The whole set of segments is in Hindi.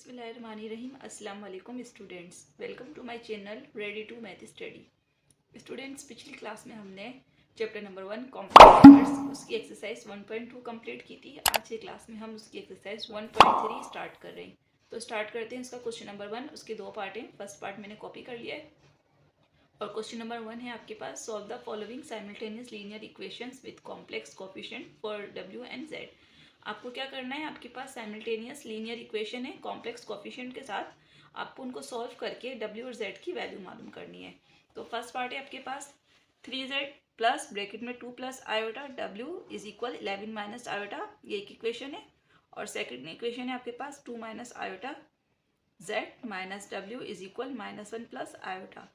बिस्मिल्लाहिर्रहमानिर्रहीम। अस्सलाम वालेकुम students, welcome to my channel ready to math study. Students, पिछली क्लास में हमने चैप्टर नंबर 1 कॉम्प्लेक्स नंबर्स उसकी एक्सरसाइज 1.2 कंप्लीट की थी। आज की क्लास में हम उसकी एक्सरसाइज 1.3 स्टार्ट कर रहे हैं। तो स्टार्ट करते हैं इसका क्वेश्चन नंबर 1। उसके दो पार्ट हैं। फर्स्ट पार्ट मैंने कॉपी कर लिया है और क्वेश्चन नंबर 1 है आपके पास, solve the following simultaneous linear equations with complex coefficient for W and Z. आपको क्या करना है, आपके पास साइमल्टेनियस लीनियर इक्वेशन है कॉम्प्लेक्स कोफिशिएंट के साथ, आपको उनको सॉल्व करके डब्ल्यू और जेड की वैल्यू मालूम करनी है। तो फर्स्ट पार्ट है आपके पास 3z प्लस ब्रैकेट में 2 plus iota W is equal 11 minus iota, ये एक इक्वेशन है। और सेकंड इक्वेशन है आपके पास 2 minus iota z minus W is equal -1 plus iota.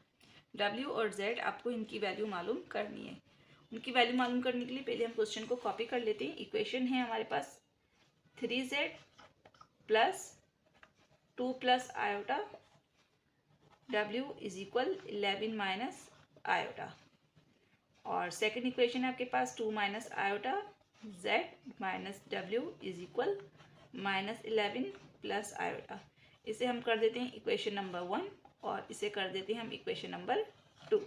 W और जेड आपको इनकी वैल्यू मालूम करनी है। उनकी वैल्यू मालूम करने के लिए पहले हम क्वेश्चन को कॉपी कर लेते हैं। इक्वेशन है हमारे पास 3z plus 2 plus iota w is equal 11 minus iota. और सेकेंड इक्वेशन है आपके पास 2 minus iota z minus w is equal -11 plus iota. इसे हम कर देते हैं इक्वेशन नंबर 1 और इसे कर देते हैं हम इक्वेशन नंबर 2।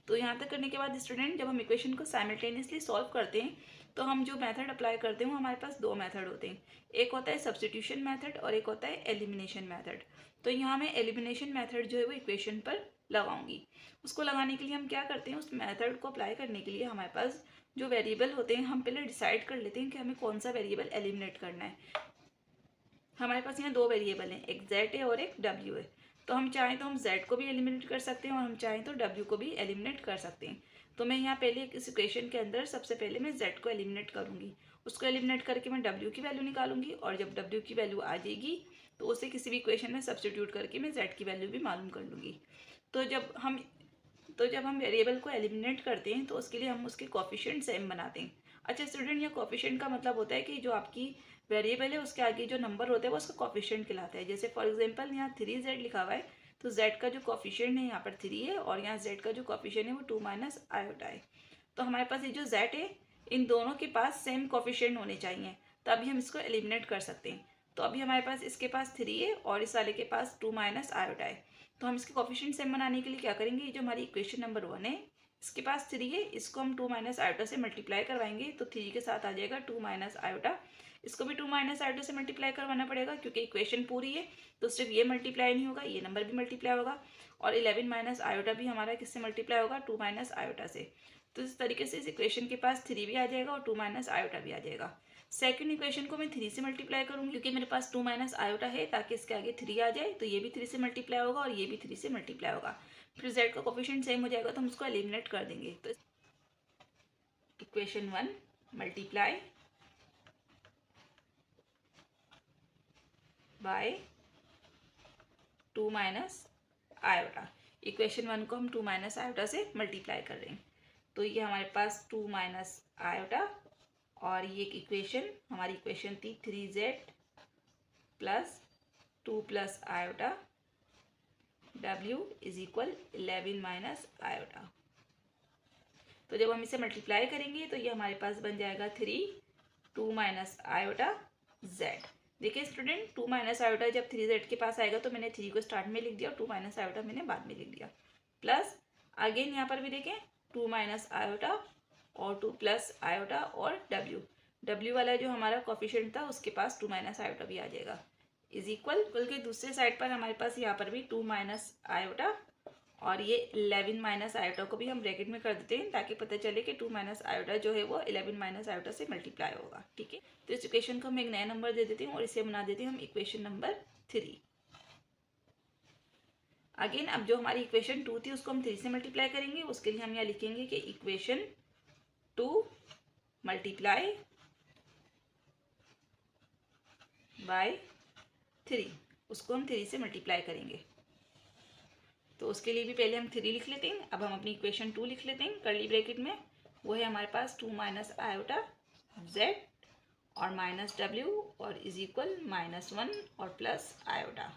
तो यहाँ तक करने के बाद स्टूडेंट, जब हम इक्वेशन को साइमल्टेनियसली सॉल्व करते हैं तो हम जो मेथड अप्लाई करते हैं वो हमारे पास दो मेथड होते हैं। एक होता है सब्स्टिट्यूशन मेथड और एक होता है एलिमिनेशन मेथड। तो यहाँ मैं एलिमिनेशन मेथड जो है वो इक्वेशन पर लगाऊंगी। उसको लगाने के लिए हम क्या करते हैं, उस मेथड को अप्लाई करने के लिए हमारे पास जो वेरिएबल होते हैं हम पहले डिसाइड कर लेते हैं कि हमें कौन सा वेरिएबल एलिमिनेट करना है। हमारे पास यहाँ दो वेरिएबल हैं, एक z है और एक w है। तो हम चाहें तो हम z को भी एलिमिनेट कर सकते हैं और हम चाहें तो w को भी एलिमिनेट कर सकते हैं। तो मैं यहाँ पहले इस इक्वेशन के अंदर सबसे पहले मैं z को एलिमिनेट करूँगी। उसको एलिमिनेट करके मैं w की वैल्यू निकालूंगी और जब w की वैल्यू आ जाएगी तो उसे किसी भी इक्वेशन में सब्स्टिट्यूट करके मैं z की वैल्यू भी मालूम कर लूँगी। तो जब हम वेरिएबल को एलिमिनेट करते हैं तो उसके लिए हम उसके कोफिशिएंट सेम बनाते हैं। अच्छा स्टूडेंट, यहाँ कोफिशिएंट का मतलब होता है कि जो आपकी वेरिएबल है उसके आगे जो नंबर होता है वो उसका कोफिशिएंट कहलाता है। जैसे फॉर एग्जांपल यहाँ 3z लिखा हुआ है तो z का जो कोफिशिएंट है यहाँ पर 3 है और यहाँ z का जो कोफिशिएंट है वो 2 माइनस आयोटा है। तो हमारे पास ये जो z है इन दोनों के पास सेम कोफिशिएंट होने चाहिए, तभी हम इसको एलिमिनेट कर सकते हैं। तो अभी हमारे पास इसके पास 3 है और इस वाले के पास 2 माइनस आयोटा है। तो हम इसके कोफिशिएंट सेम बनाने के लिए क्या करेंगे, जो हमारी इक्वेशन नंबर 1 है इसके पास 3 है, इसको हम 2 माइनस आयोटा से मल्टीप्लाई करवाएंगे तो 3 के साथ आ जाएगा 2 माइनस आयोटा। इसको भी 2 माइनस आयोटा से मल्टीप्लाई करवाना पड़ेगा क्योंकि इक्वेशन पूरी है तो सिर्फ ये मल्टीप्लाई नहीं होगा, ये नंबर भी मल्टीप्लाई होगा। और 11 माइनस आयोटा भी हमारा किससे मल्टीप्लाई होगा, 2 माइनस आयोटा से। तो इस तरीके से इस इक्वेशन के पास 3 भी आ जाएगा और 2 माइनस आयोटा भी आ जाएगा। सेकंड इक्वेशन को मैं 3 से मल्टीप्लाई करूंगी क्योंकि मेरे पास 2 माइनस आयोटा है, ताकि इसके आगे 3 आ जाए तो ये भी 3 से मल्टीप्लाई होगा और ये भी 3 से मल्टीप्लाई होगा। फिर z का कोफिशिएंट सेम हो जाएगा तो हम उसको एलिमिनेट कर देंगे। तो equation 1 multiply by 2 minus iota. Equation 1 को हम 2 माइनस आयोटा से मल्टीप्लाई कर रहे हैं तो ये हमारे पास 2 माइनस आयोटा और ये एक इक्वेशन हमारी इक्वेशन थी 3z plus 2 plus iota w is equal 11 minus iota. तो जब हम इसे मल्टीप्लाई करेंगे तो ये हमारे पास बन जाएगा 3 2 माइनस आयोटा z। देखिए स्टूडेंट, 2 माइनस आयोटा जब 3z के पास आएगा तो मैंने 3 को स्टार्ट में लिख दिया और 2 माइनस आयोटा मैंने बाद में लिख दिया। प्लस अगेन यहाँ पर भी देखें 2 माइनस आयोटा और 2 प्लस आयोटा और w वाला जो हमारा कोफिशिएंट था उसके पास 2 माइनस आयोटा भी आ जाएगा इज इक्वल के दूसरे साइड पर हमारे पास यहाँ पर भी 2 माइनस आयोटा और ये 11 माइनस आयोटा को भी हम ब्रैकेट में कर देते हैं ताकि पता चले कि 2 माइनस आयोटा जो है वो 11 माइनस आयोटा से मल्टीप्लाई होगा। ठीक है, तो इस इक्वेशन को हम एक नया नंबर दे देते हैं और इसे बना देते हैं हम इक्वेशन नंबर 3। अगेन अब जो हमारी इक्वेशन 2 थी उसको हम 3 से मल्टीप्लाई करेंगे। उसके लिए हम यहाँ लिखेंगे कि इक्वेशन 2 मल्टीप्लाई बाय 3, उसको हम 3 से मल्टीप्लाई करेंगे। तो उसके लिए भी पहले हम 3 लिख लेते हैं। अब हम अपनी इक्वेशन 2 लिख लेते हैं कर्ली ब्रैकेट में। वो है हमारे पास 2 माइनस आयोटा z और माइनस w और इज इक्वल -1 और प्लस आयोटा।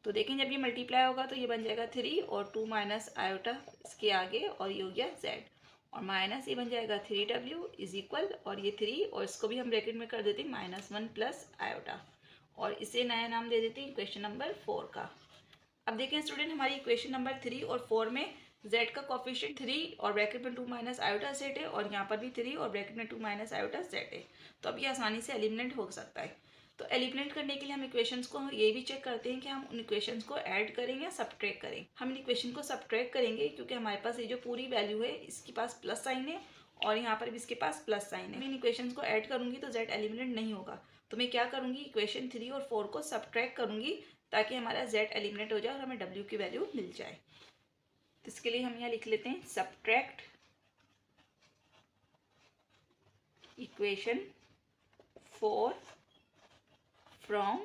तो देखें जब ये मल्टीप्लाई होगा तो ये बन जाएगा 3 और 2 माइनस आयोटा इसके आगे और ये हो गया z और माइनस ये बन जाएगा 3w इज इक्वल और ये 3 और इसको भी हम ब्रैकेट में कर देते हैं -1 प्लस आयोटा और इसे नया नाम दे देते हैं इक्वेशन नंबर 4 का। अब देखें स्टूडेंट, हमारी इक्वेशन नंबर 3 और 4 में z का कोफिशिएंट 3 और ब्रैकेट में 2 माइनस आयोटा z है, और यहाँ पर भी 3 और ब्रैकेट में 2 माइनस आयोटा z है। तो अब ये आसानी से एलिमिनेट हो सकता है। तो एलिमिनेट करने के लिए हम इक्वेशंस को ये भी चेक करते हैं कि हम उन इक्वेशंस को ऐड करें या सब्ट्रैक्ट करें। हम इन इक्वेशन को सब्ट्रैक्ट करेंगे क्योंकि हमारे पास ये जो पूरी वैल्यू है इसके पास प्लस साइन है और यहाँ पर भी इसके पास प्लस साइन है। मैं इन इक्वेशंस को ऐड करूंगी तो z एलिमिनेट नहीं होगा। तो मैं क्या करूंगी, इक्वेशन 3 और 4 को सब्ट्रैक्ट करूंगी ताकि हमारा z एलिमिनेट हो जाए और हमें w की वैल्यू मिल जाए। तो इसके लिए हम यहाँ लिख लेते हैं सब्ट्रैक्ट इक्वेशन 4 फ्रॉम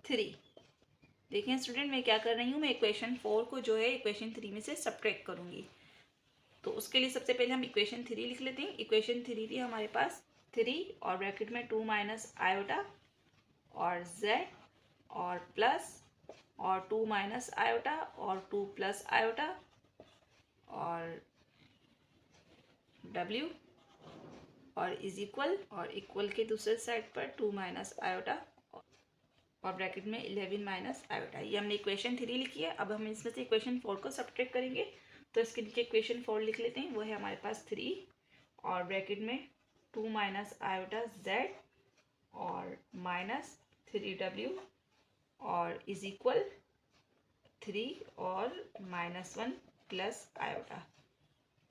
3। देखिए स्टूडेंट, मैं क्या कर रही हूँ, मैं इक्वेशन 4 को जो है इक्वेशन 3 में से सब्ट्रैक्ट करूँगी। तो उसके लिए सबसे पहले हम इक्वेशन 3 लिख लेते हैं। इक्वेशन 3 थी हमारे पास 3 और ब्रैकेट में 2 माइनस आयोटा और z और प्लस और 2 माइनस आयोटा और 2 प्लस आयोटा और w और इज इक्वल, और इक्वल के दूसरे साइड पर 2 माइनस आयोटा और ब्रैकेट में 11 माइनस आयोटा। ये हमने इक्वेशन 3 लिखी है। अब हम इसमें से इक्वेशन 4 को सब्ट्रैक्ट करेंगे। तो इसके नीचे इक्वेशन 4 लिख लेते हैं। वो है हमारे पास 3 और ब्रैकेट में 2 माइनस आयोटा z और माइनस 3w और इज इक्वल 3 और -1 प्लस आयोटा।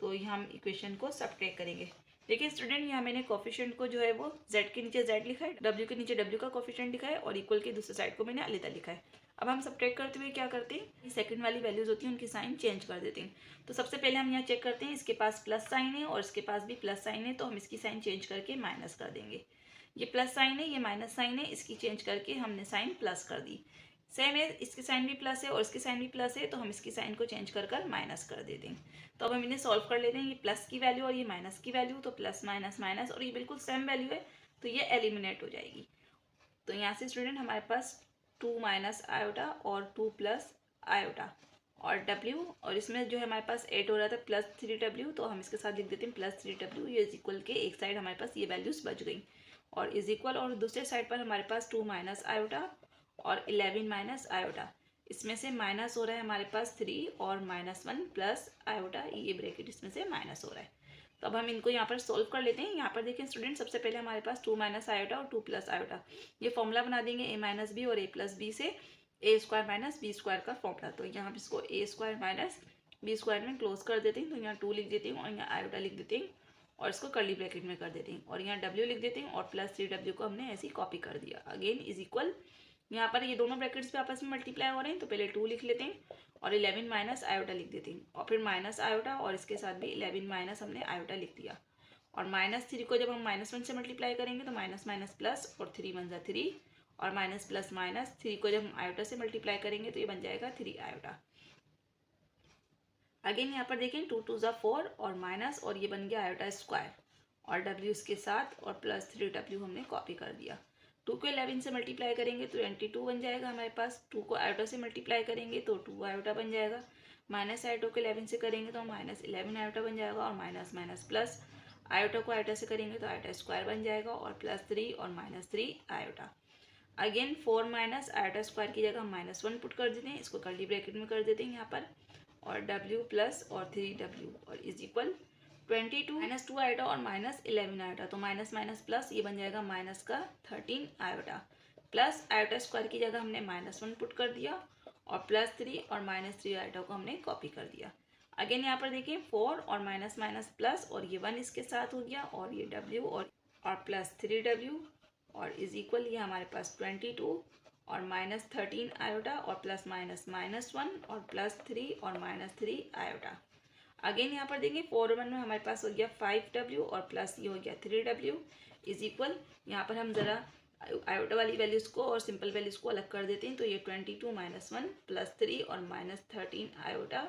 तो यहाँ हम इक्वेशन को सब्ट्रैक्ट करेंगे। देखिए स्टूडेंट, यहाँ मैंने कोफिशिएंट को जो है वो z के नीचे z लिखा है, w के नीचे w का कोफिशिएंट लिखा है और इक्वल के दूसरे साइड को मैंने अलग लिखा है। अब हम सब्ट्रैक्ट करते हुए क्या करते हैं, सेकंड वाली वैल्यूज होती हैं उनकी साइन चेंज कर देते हैं। तो सबसे पहले हम यहाँ चेक करते हैं, इसके पास प्लस साइन है और इसके पास भी प्लस साइन है, तो हम इसकी साइन चेंज करके माइनस कर देंगे। ये प्लस साइन है, ये माइनस साइन है, इसकी चेंज करके हमने साइन प्लस कर दी। सेम है, इसकी साइन भी प्लस है और इसकी साइन भी प्लस है, तो हम इसकी साइन को चेंज कर माइनस कर देते हैं। तो अब हम इन्हें सॉल्व कर लेते हैं। ये प्लस की वैल्यू और ये माइनस की वैल्यू, तो प्लस माइनस माइनस, और ये बिल्कुल सेम वैल्यू है तो ये एलिमिनेट हो जाएगी। तो यहाँ से स्टूडेंट हमारे पास 2 माइनस आयोटा और 2 प्लस आयोटा और w, और इसमें जो है हमारे पास 8 हो रहा था प्लस 3w, तो हम इसके साथ लिख देते हैं प्लस 3w। ये इज इक्वल के एक साइड हमारे पास ये वैल्यूज बच गई और इज इक्वल, और दूसरे साइड पर हमारे पास 2 माइनस आयोटा और 11 माइनस आयोटा। इसमें से माइनस हो रहा है हमारे पास 3 और -1 प्लस आयोटा, ये ब्रैकेट इसमें से माइनस हो रहा है। तो अब हम इनको यहाँ पर सोल्व कर लेते हैं। यहाँ पर देखें स्टूडेंट, सबसे पहले हमारे पास 2 माइनस आयोटा और 2 प्लस आयोटा, ये फॉर्मूला बना देंगे a माइनस बी और a प्लस बी से a square minus B square का फॉर्मूला। तो यहाँ पर इसको a square minus B square में क्लोज कर देते हैं। तो यहाँ 2 लिख देते हैं और यहाँ आयोटा लिख देते हैं और इसको कर्ली ब्रैकेट में कर देते हैं और यहाँ w लिख देते हैं और प्लस 3w को हमने ऐसे ही कॉपी कर दिया। अगेन इज इक्वल, यहाँ पर ये दोनों ब्रैकेट्स पे आपस में मल्टीप्लाई हो रहे हैं, तो पहले 2 लिख लेते हैं और 11 माइनस आयोटा लिख देते हैं और फिर माइनस आयोटा और इसके साथ भी 11 माइनस हमने आयोटा लिख दिया। और -3 को जब हम -1 से मल्टीप्लाई करेंगे तो माइनस माइनस प्लस और 3 बन जाए 3, और माइनस प्लस माइनस 3 को जब हम आयोटा से मल्टीप्लाई करेंगे तो ये बन जाएगा 3 आयोटा। अगेन यहाँ पर देखें 2 2 ज़ा 4 और माइनस, और ये बन गया आयोटा स्क्वायर और w इसके साथ और प्लस 3w हमने कॉपी कर दिया। 2 को 11 से मल्टीप्लाई करेंगे तो 22 बन जाएगा हमारे पास। 2 को आयोटा से मल्टीप्लाई करेंगे तो 2 आयोटा बन जाएगा। माइनस आयोटा को 11 से करेंगे तो -11 आयोटा बन जाएगा, और माइनस माइनस प्लस आयोटा को आयोटा से करेंगे तो आयोटा स्क्वायर बन जाएगा और प्लस 3 और -3 iota. Again 4 minus iota square की जगह हम -1 पुट कर देते हैं, इसको कर्ली ब्रैकेट में कर देते हैं यहाँ पर, और w प्लस और 3w और इज इक्वल 22 -2 आयोटा और -11 आयोटा। तो माइनस माइनस प्लस, ये बन जाएगा माइनस का 13 आयोटा, प्लस आयोटा स्क्वायर की जगह हमने -1 पुट कर दिया और प्लस 3 और -3 आयोटा को हमने कॉपी कर दिया। अगेन यहाँ पर देखिए 4 और माइनस माइनस प्लस, और ये 1 इसके साथ हो गया और ये w और प्लस 3w और इज इक्वल, ये हमारे पास 22 और -13 आयोटा और प्लस माइनस -1 और प्लस 3 और -3 आयोटा। अगेन यहाँ पर देखें 4 और 1 में हमारे पास हो गया 5w और प्लस ये हो गया 3w इज इक्वल, यहाँ पर हम ज़रा आयोटा वाली वैल्यूज़ को और सिंपल वैल्यूज़ को अलग कर देते हैं। तो ये 22 -1 प्लस 3 और -13 आयोटा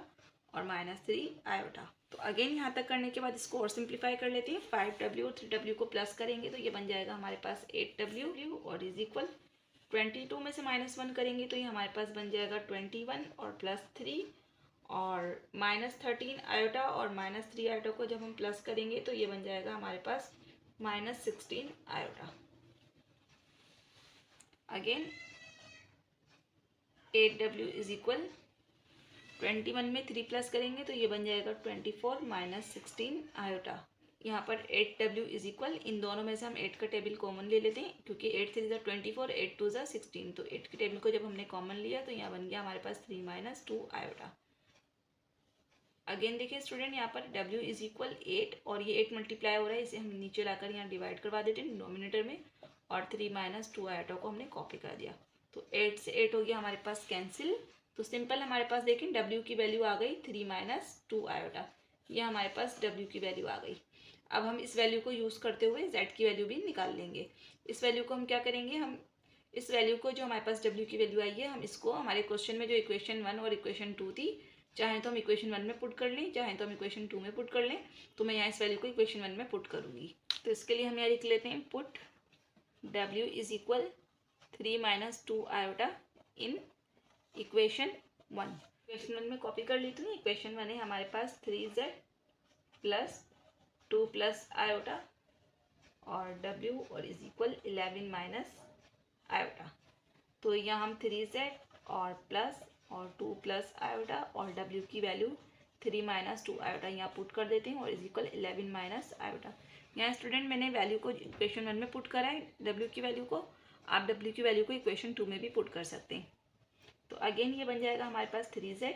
और -3 आयोटा। तो अगेन यहाँ तक करने के बाद इसको और सिंप्लीफाई कर लेते हैं। 5w और 3w को प्लस करेंगे तो ये बन जाएगा हमारे पास 8w और इज इक्वल 22 में से -1 करेंगे तो ये हमारे पास बन जाएगा 21 और प्लस 3, और -13 आयोटा और -3 आयोटा को जब हम प्लस करेंगे तो ये बन जाएगा हमारे पास -16 iota. Again 8W is equal 21 में 3 प्लस करेंगे तो ये बन जाएगा 24 माइनस 16 आयोटा। यहाँ पर 8W इज इक्वल, इन दोनों में से हम 8 का टेबल कॉमन ले लेते हैं क्योंकि 8 3 ज़ा 24, 8 2 ज़ा 16, तो 8 के टेबल को जब हमने कॉमन लिया तो यहाँ बन गया हमारे पास 3 माइनस 2 आयोटा। अगेन देखिए स्टूडेंट, यहाँ पर W इज इक्वल 8 और ये 8 मल्टीप्लाई हो रहा है, इसे हम नीचे लाकर यहाँ डिवाइड करवा देते हैं डिनोमिनेटर में, और 3 माइनस 2 आयोटा को हमने कॉपी कर दिया। तो 8 से 8 हो गया हमारे पास कैंसिल। तो सिंपल हमारे पास देखें W की वैल्यू आ गई 3 माइनस 2 आयोटा, ये हमारे पास W की वैल्यू आ गई। अब हम इस वैल्यू को यूज़ करते हुए Z की वैल्यू भी निकाल लेंगे। इस वैल्यू को हम क्या करेंगे, हम इस वैल्यू को जो हमारे पास W की वैल्यू आई है, हम इसको हमारे क्वेश्चन में जो इक्वेशन 1 और इक्वेशन 2 थी, चाहे तो हम इक्वेशन 1 में पुट कर लें, चाहे तो हम इक्वेशन 2 में पुट कर लें, तो मैं यहाँ इस वैल्यू को इक्वेशन 1 में पुट करूँगी। तो इसके लिए हम यहाँ लिख लेते हैं put W is equal 3 minus 2 iota in equation 1। Equation 1 में कॉपी कर ली थी। इक्वेशन 1 है हमारे पास 3Z प्लस 2 प्लस आयोटा और W और इज इक्वल 11 माइनस आयोटा। तो यहाँ हम 3Z और प्लस और 2 प्लस आयोटा और W की वैल्यू 3 माइनस 2 आयोटा यहाँ पुट कर देते हैं और इज इक्वल 11 माइनस आयोटा। यहाँ स्टूडेंट मैंने वैल्यू को इक्वेशन 1 में पुट करा है W की वैल्यू को, आप W की वैल्यू को इक्वेशन 2 में भी पुट कर सकते हैं। तो अगेन ये बन जाएगा हमारे पास 3Z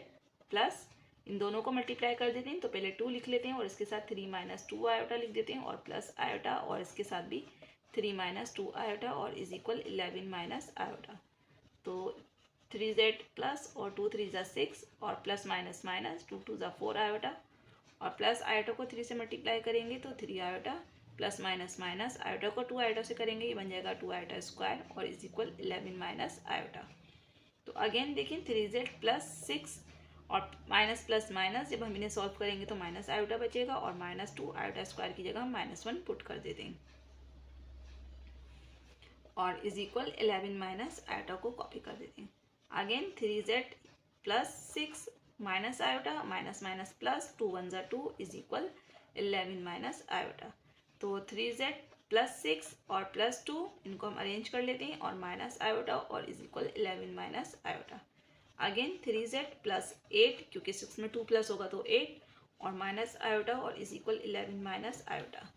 प्लस, इन दोनों को मल्टीप्लाई कर देते हैं, तो पहले 2 लिख लेते हैं और इसके साथ 3 माइनस 2 आयोटा लिख देते हैं और प्लस आयोटा और इसके साथ भी 3 माइनस 2 आयोटा और इज इक्वल 11 माइनस आयोटा। तो 3Z प्लस और 2 3 ज़ा 6 और प्लस माइनस माइनस 2 2 ज़ा 4 आयोटा और प्लस आयोटा को 3 से मल्टीप्लाई करेंगे तो 3 iota plus minus minus iota को 2 आयोटा से करेंगे, ये बन जाएगा 2 आयोटा स्क्वायर और इज इक्वल 11 माइनस आयोटा। तो अगेन देखिए 3Z प्लस 6 और माइनस प्लस माइनस, जब हम इन्हें सॉल्व करेंगे तो माइनस आयोटा बचेगा और माइनस 2 आयोटा स्क्वायर की जगह हम -1 पुट कर देते हैं और इज इक्वल 11 माइनस आयोटा को कॉपी कर देते हैं। Again 3Z plus 6 minus iota minus minus plus 2 1 ज़ा 2 इज इक्वल 11 माइनस आयोटा। तो 3Z प्लस 6 और प्लस 2 इनको हम अरेंज कर लेते हैं और माइनस आयोटा और is equal 11 minus iota. Again 3Z plus 8, क्योंकि 6 में 2 प्लस होगा तो 8 और माइनस आयोटा और is equal 11 minus iota.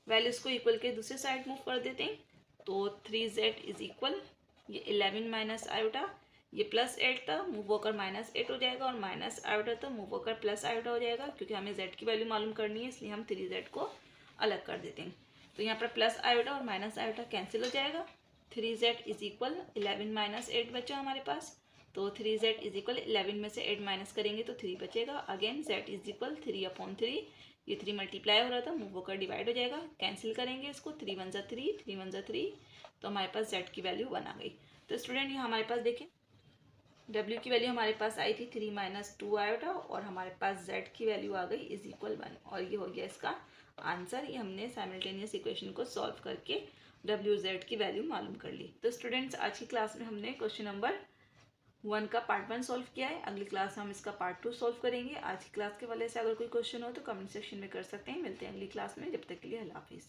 Values को इक्वल के दूसरे साइड मूव कर देते हैं, तो 3Z इज इक्वल ये 11 माइनस आयोटा, ये प्लस 8 था मूव होकर माइनस 8 हो जाएगा और माइनस आयोटा था मूव होकर प्लस आयोटा हो जाएगा, क्योंकि हमें Z की वैल्यू मालूम करनी है इसलिए हम 3Z को अलग कर देते हैं। तो यहाँ पर प्लस आयोटा और माइनस आयोटा कैंसिल हो जाएगा। 3Z इज इक्वल 11 माइनस 8 बचा हमारे पास, तो 3Z इज इक्वल 11 में से 8 माइनस करेंगे तो 3 बचेगा। अगेन Z इज इक्वल 3/3, ये 3 मल्टीप्लाई हो रहा था मूव होकर डिवाइड हो जाएगा, कैंसिल करेंगे इसको, 3 1 ज़ा 3 3 1 ज़ा 3, तो हमारे पास Z की वैल्यू 1 आ गई। तो स्टूडेंट ये हमारे पास देखें W की वैल्यू हमारे पास आई थी 3 माइनस 2 आयोटा और हमारे पास Z की वैल्यू आ गई इज इक्वल 1 और ये हो गया इसका आंसर। ये हमने साइमल्टेनियस इक्वेशन को सॉल्व करके WZ की वैल्यू मालूम कर ली। तो स्टूडेंट्स आज की क्लास में हमने क्वेश्चन नंबर 1 का पार्ट 1 सॉल्व किया है, अगली क्लास में हम इसका पार्ट 2 सॉल्व करेंगे। आज की क्लास के वाले से अगर कोई क्वेश्चन हो तो कमेंट सेक्शन में कर सकते हैं। मिलते हैं अगली क्लास में, जब तक के लिए अल्लाह हाफिज़।